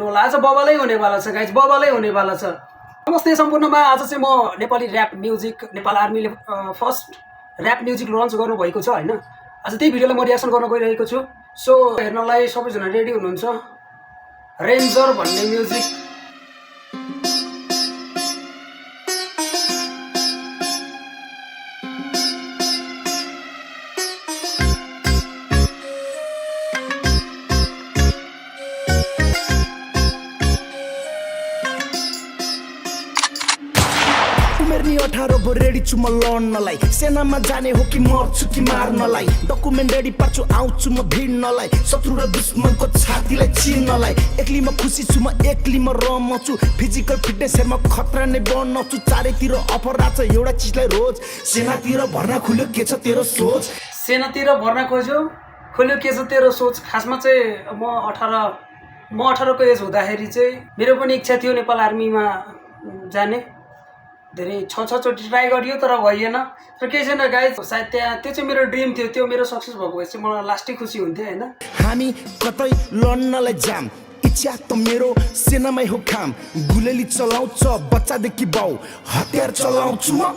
होला आज बबालै हुनेवाला छ गाइज, बबालै हुनेवाला छ। नमस्ते सम्पूर्णमा। आज चाहिँ म नेपाली ऱ्याप म्युजिक, नेपाल आर्मीले फर्स्ट ऱ्याप म्युजिक लन्च गर्नुभएको छ होइन। आज त्यही भिडियोलाई म रियाक्सन गर्न गइरहेको छु। सो हेर्नलाई सबैजना रेडी हुनुहुन्छ? रेन्जर भन्ने म्युजिक उमेरनी 18 भो रेडी छु म लड्नलाई, सेनामा जाने हो कि मर्छु कि मार्नलाई। डकुमेन्ट रेडी पार्छु आउँछु म भिड्नलाई, शत्रु र दुश्मनको छातीलाई चिर्नलाई। एक्लीमा खुसी छु म, एक्लीमा रमाउँछु, फिजिकल फिटनेस हेर्म खतरा नै बनाउँछु। चारैतिर अपराध छ एउटा चिजलाई रोज, सेनातिर भर्ना खुल्यो के छ तेरो सोच। सेनातिर भर्ना खोल्यो के छ तेरो सोच। खासमा चाहिँ म 18 को एज हुँदाखेरि चाहिँ मेरो पनि इच्छा थियो नेपाल आर्मीमा जाने। धेरै 6-6 चोटि ट्राई गरियो तर भइएन। तर केही छैन गाइज, सायद त्यहाँ त्यो चाहिँ मेरो ड्रिम थियो, त्यो मेरो सक्सेस भएको भए चाहिँ मलाई लास्टै खुसी हुन्थ्यो होइन। हामी कतै लड्नलाई जाम, इच्छा त मेरो सेनामै हो काम। गुलेली चलाउँछ बच्चादेखि बाउ, हतियार चलाउँछु म।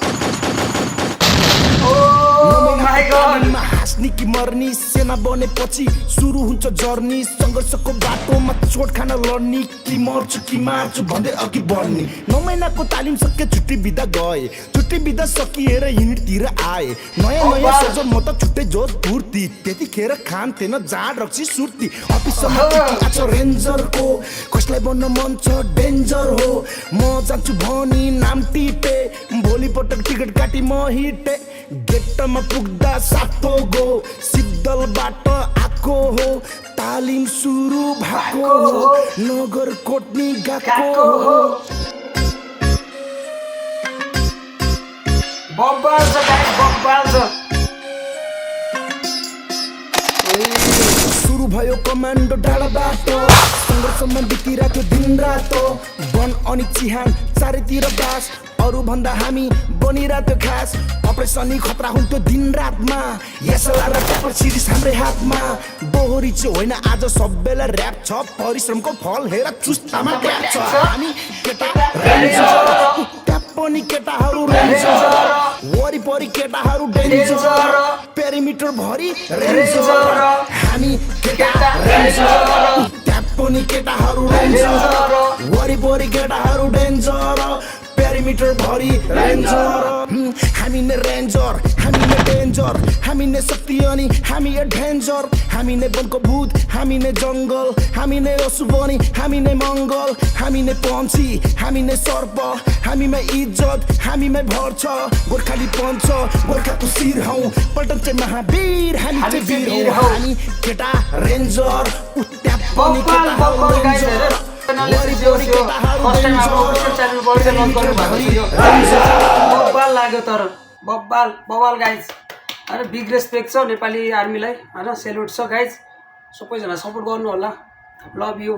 हाँस्ने कि मर्नी, सेना बनेपछि सुरु हुन्छ जर्नी। सङ्घर्षको बाटोमा चोट खान लड्ने, कि मर्छु कि मार्छु भन्दै अघि बढ्ने। 9 महिनाको तालिम सके छुट्टी बिदा गए, छुट्टी बिदा सकिएर युनिटतिर आए। नयाँ सोच म त छुट्टै जोस फुर्ती, त्यतिखेर खान्थेन जाँड रक्सी सुर्ती। अफिसमा छ रेन्जरको, कसलाई बन्न मन छ डेन्जर हो। म जान्छु भनी नाम टिपे, भोलिपटक टिकट काटी म हिटे। गेटमा पुग्दा सातो गो, सिद्धलबाट आएको हो, तालिम सुरु भएको हो, नगर कोट्नी गएको हो। बब्बाल छ गाइस, बब्बाल छ। सुरु भयो कमान्डो डाँडाबाट, सङ्घर्षमा बितिरहेको दिन रातो। वन अनि चिहान चारैतिर बास, अरू भन्दा हामी बनिरहेको खास। अपरेसनी खतरा हुन्थ्यो दिन रातमा, यसला र ट्यापर सिरिज हाम्रै हातमा। बोहरी चाहिँ होइन आज सबैला ऱ्याप छ, परिश्रमको फल हेर चुस्तामा ट्याप छ। हामी केटा रेन्जर, ट्याप पनि केटाहरू रेन्जर, वरिपरि केटाहरू डेन्जर, पेरिमिटर भरि रेन्जर। हामी केटा रेन्जर, ट्याप पनि केटाहरू रेन्जर, वरिपरि केटाहरू डेन्जर, पेरिमिटर भरि रेन्जर। हामी नै रेन्जर, हामी नै डेन्जर, हामी नै शक्ति अनि हामी एडभेन्चर। हामी नै वनको भूत, हामी नै जङ्गल, हामी नै अशुभ अनि हामी नै मङ्गल। हामी नै पन्छी, हामी नै सर्प, हामीमै इज्जत, हामीमै भर छ। गोर्खाली पन्छ, गोर्खाको शिर हौ, पल्टन चाहिँ महावीर, हामी चाहिँ वीर हौ। हामी केटा रेन्जर, उट्याप पनि केटा रेन्जर। बब्बाल लाग्यो तर बब्बाल गाइज। होइन बिग रेस्पेक्ट छ नेपाली आर्मीलाई होइन, सेल्युट छ गाइज। सबैजना सपोर्ट गर्नु होला। Love you.